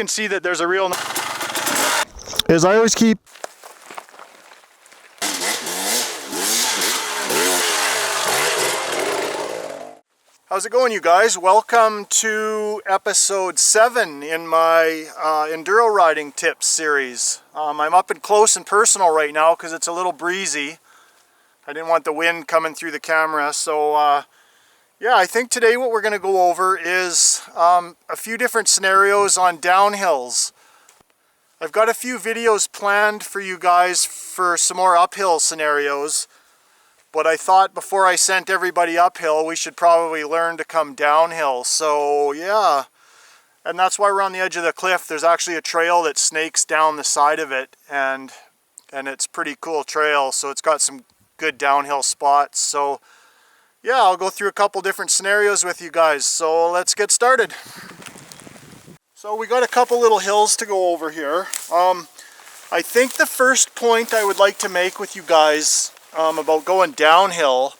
can see that there's a real... is I always keep... How's it going, you guys? Welcome to episode 7 in my Enduro riding tips series. I'm up and close and personal right now because it's a little breezy. I didn't want the wind coming through the camera, so yeah, I think today what we're going to go over is a few different scenarios on downhills. I've got a few videos planned for you guys for some more uphill scenarios. But I thought before I sent everybody uphill, we should probably learn to come downhill. So yeah, and that's why we're on the edge of the cliff. There's actually a trail that snakes down the side of it, and it's a pretty cool trail. So it's got some good downhill spots. So yeah, I'll go through a couple different scenarios with you guys. So let's get started. So we got a couple little hills to go over here. I think the first point I would like to make with you guys about going downhill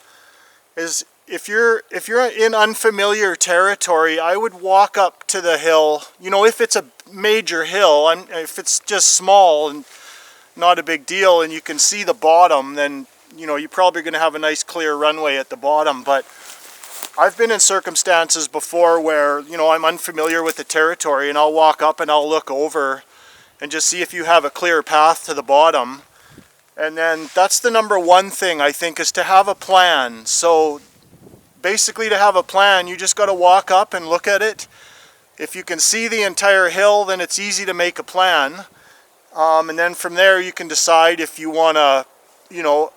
is if you're in unfamiliar territory, I would walk up to the hill. You know, if it's a major hill, and if it's just small and not a big deal and you can see the bottom, then you know you're probably going to have a nice clear runway at the bottom. But I've been in circumstances before where, you know, I'm unfamiliar with the territory and I'll walk up and I'll look over and just see if you have a clear path to the bottom. And then that's the number one thing, I think, is to have a plan. So basically, to have a plan, you just got to walk up and look at it. If you can see the entire hill, then it's easy to make a plan. And then from there, you can decide if you want to, you know,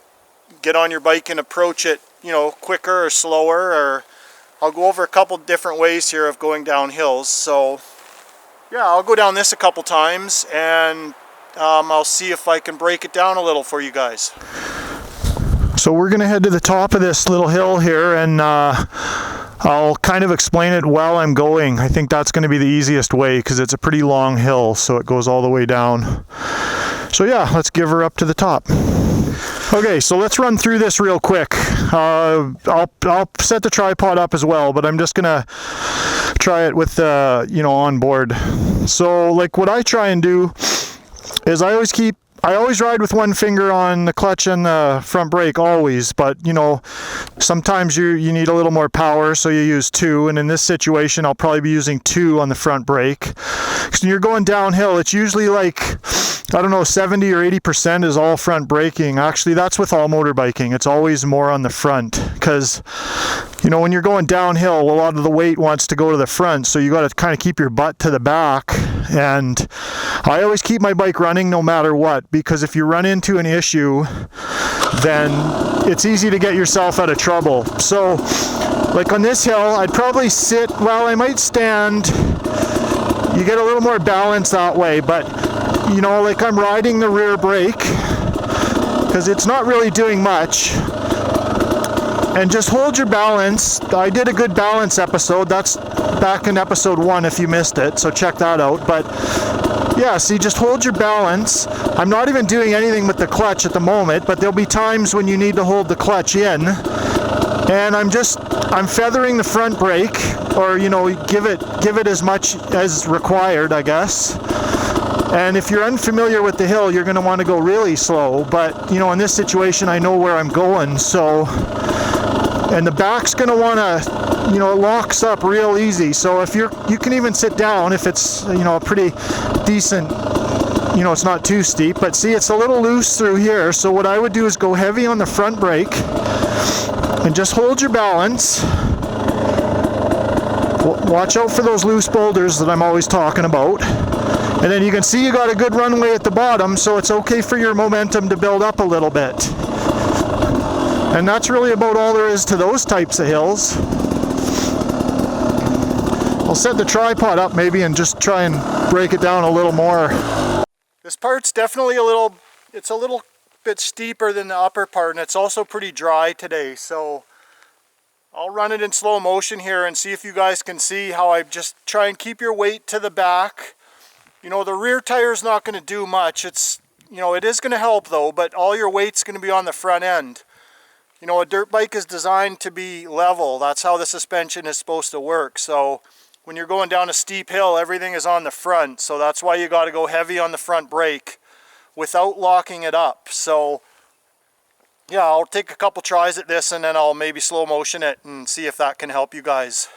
get on your bike and approach it, you know, quicker or slower. Or I'll go over a couple different ways here of going down hills. So yeah, I'll go down this a couple times and I'll see if I can break it down a little for you guys. So we're going to head to the top of this little hill here, and I'll kind of explain it while I'm going. I think that's going to be the easiest way because it's a pretty long hill, so it goes all the way down. So yeah, let's give her up to the top. Okay, so let's run through this real quick. I'll set the tripod up as well, but I'm just going to try it with you know, on board. So like what I try and do is I always ride with one finger on the clutch and the front brake, always, but you know, sometimes you need a little more power, so you use 2, and in this situation I'll probably be using 2 on the front brake. Because when you're going downhill, it's usually like, I don't know, 70 or 80% is all front braking. Actually, that's with all motorbiking. It's always more on the front, because you know, when you're going downhill, a lot of the weight wants to go to the front, so you got to kind of keep your butt to the back. And I always keep my bike running no matter what, because if you run into an issue, then it's easy to get yourself out of trouble. So like on this hill, I'd probably sit, well, I might stand. You get a little more balance that way, but you know, like I'm riding the rear brake because it's not really doing much. And just hold your balance. I did a good balance episode. That's back in episode 1 if you missed it, so check that out. But yeah, see, just hold your balance. I'm not even doing anything with the clutch at the moment, but there'll be times when you need to hold the clutch in. And I'm feathering the front brake, or you know, give it as much as required, I guess. And if you're unfamiliar with the hill, you're going to want to go really slow. But you know, in this situation, I know where I'm going, so. And the back's going to want to, you know, it locks up real easy. So if you can even sit down if it's, you know, a pretty decent, you know, it's not too steep. But see, it's a little loose through here. So what I would do is go heavy on the front brake and just hold your balance. Watch out for those loose boulders that I'm always talking about. And then you can see you got a good runway at the bottom, so it's okay for your momentum to build up a little bit. And that's really about all there is to those types of hills. I'll set the tripod up maybe and just try and break it down a little more. This part's definitely it's a little bit steeper than the upper part, and it's also pretty dry today, so I'll run it in slow motion here and see if you guys can see how I just try and keep your weight to the back. You know, the rear tire's not going to do much. It's, you know, it is going to help though, but all your weight's going to be on the front end. You know, a dirt bike is designed to be level. That's how the suspension is supposed to work. So when you're going down a steep hill, everything is on the front, so that's why you got to go heavy on the front brake without locking it up. So yeah, I'll take a couple tries at this and then I'll maybe slow motion it and see if that can help you guys.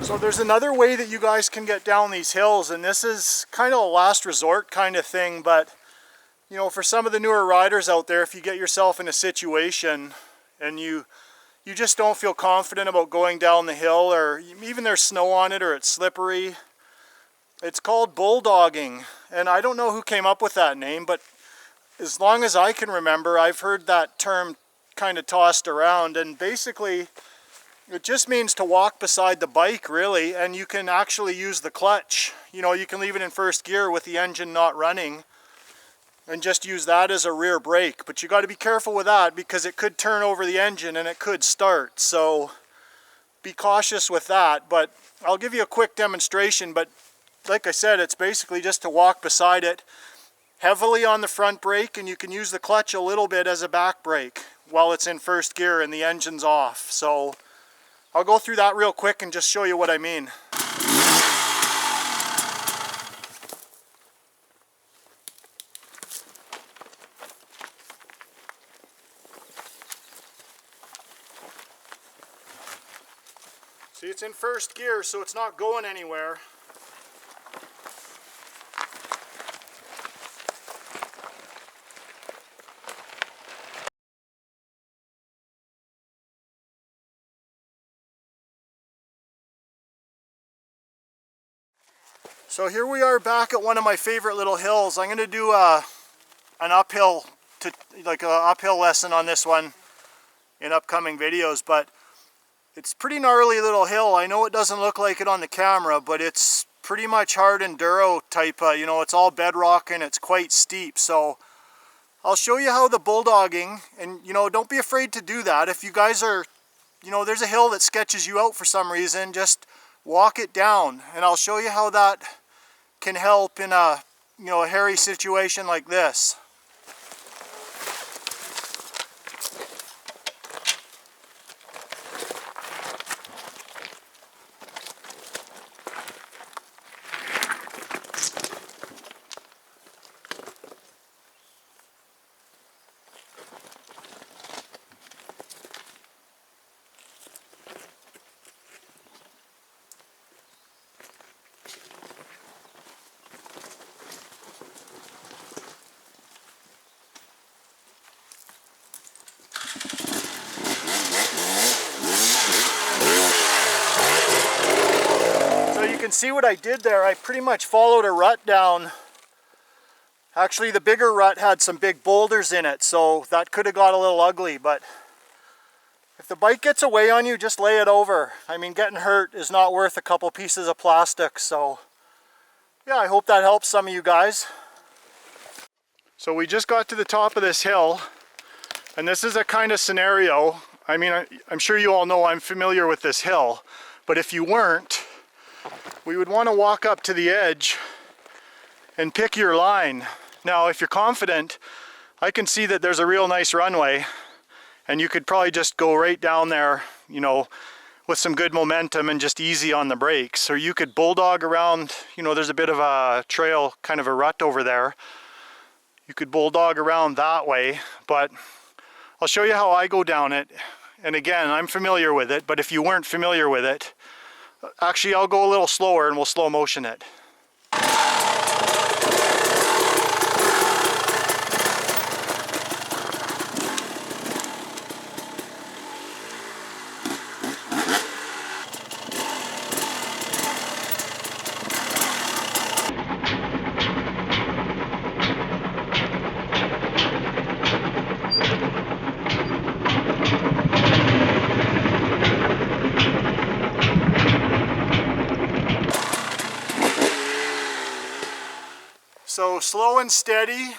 So there's another way that you guys can get down these hills, and this is kind of a last resort kind of thing, but you know, for some of the newer riders out there, if you get yourself in a situation and you just don't feel confident about going down the hill, or even there's snow on it or it's slippery, it's called bulldogging. And I don't know who came up with that name, but as long as I can remember, I've heard that term kind of tossed around, and basically it just means to walk beside the bike, really, and you can actually use the clutch. You know, you can leave it in first gear with the engine not running and just use that as a rear brake. But you got to be careful with that because it could turn over the engine and it could start. So be cautious with that. But I'll give you a quick demonstration. But like I said, it's basically just to walk beside it heavily on the front brake, and you can use the clutch a little bit as a back brake while it's in first gear and the engine's off. So I'll go through that real quick and just show you what I mean. See, it's in first gear, so it's not going anywhere. So here we are back at one of my favorite little hills. I'm going to do an uphill lesson on this one in upcoming videos, but it's a pretty gnarly little hill. I know it doesn't look like it on the camera, but it's pretty much hard enduro type. You know, it's all bedrock and it's quite steep. So I'll show you how the bulldogging, and you know, don't be afraid to do that. If you guys are, you know, there's a hill that sketches you out for some reason, just walk it down, and I'll show you how that can help in a, you know, a hairy situation like this. You can see what I did there. I pretty much followed a rut down. Actually, the bigger rut had some big boulders in it, so that could have got a little ugly, but if the bike gets away on you, just lay it over. I mean, getting hurt is not worth a couple pieces of plastic. So yeah, I hope that helps some of you guys. So we just got to the top of this hill, and this is a kind of scenario. I mean, I'm sure you all know I'm familiar with this hill, but if you weren't, we would want to walk up to the edge and pick your line. Now, if you're confident, I can see that there's a real nice runway, and you could probably just go right down there, you know, with some good momentum and just easy on the brakes. Or you could bulldog around, you know, there's a bit of a trail, kind of a rut over there. You could bulldog around that way, but I'll show you how I go down it. And again, I'm familiar with it, but if you weren't familiar with it, actually I'll go a little slower and we'll slow motion it. So slow and steady.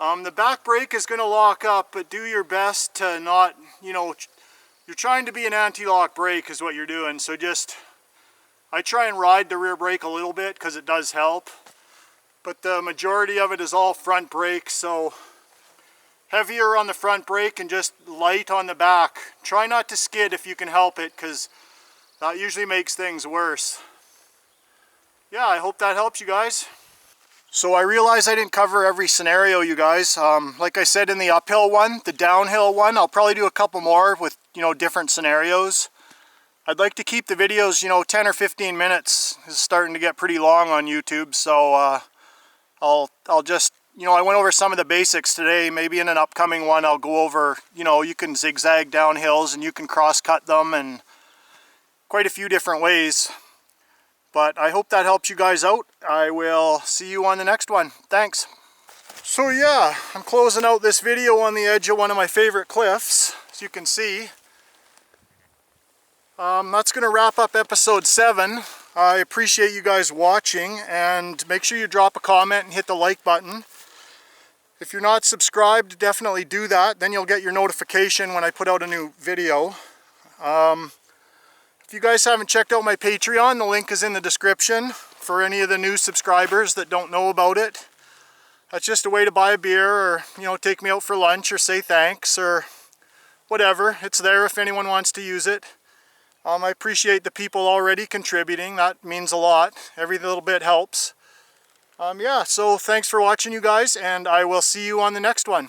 The back brake is going to lock up, but do your best to not, you know, You're trying to be an anti-lock brake is what you're doing, so just, I try and ride the rear brake a little bit because it does help, but the majority of it is all front brake, so heavier on the front brake and just light on the back. Try not to skid if you can help it, because that usually makes things worse. Yeah, I hope that helps you guys. So I realize I didn't cover every scenario, you guys. Like I said in the uphill one, the downhill one, I'll probably do a couple more with, different scenarios. I'd like to keep the videos, 10 or 15 minutes. It's starting to get pretty long on YouTube, so I'll just, I went over some of the basics today. Maybe in an upcoming one I'll go over, you can zigzag down hills and you can cross-cut them and quite a few different ways. But I hope that helps you guys out. I will see you on the next one. Thanks. So yeah, I'm closing out this video on the edge of one of my favorite cliffs, as you can see. That's going to wrap up episode 7. I appreciate you guys watching, and make sure you drop a comment and hit the like button. If you're not subscribed, definitely do that. Then you'll get your notification when I put out a new video. If you guys haven't checked out my Patreon, the link is in the description for any of the new subscribers that don't know about it. That's just a way to buy a beer or, take me out for lunch or say thanks or whatever. It's there if anyone wants to use it. I appreciate the people already contributing. That means a lot. Every little bit helps. Yeah, so thanks for watching, you guys, and I will see you on the next one.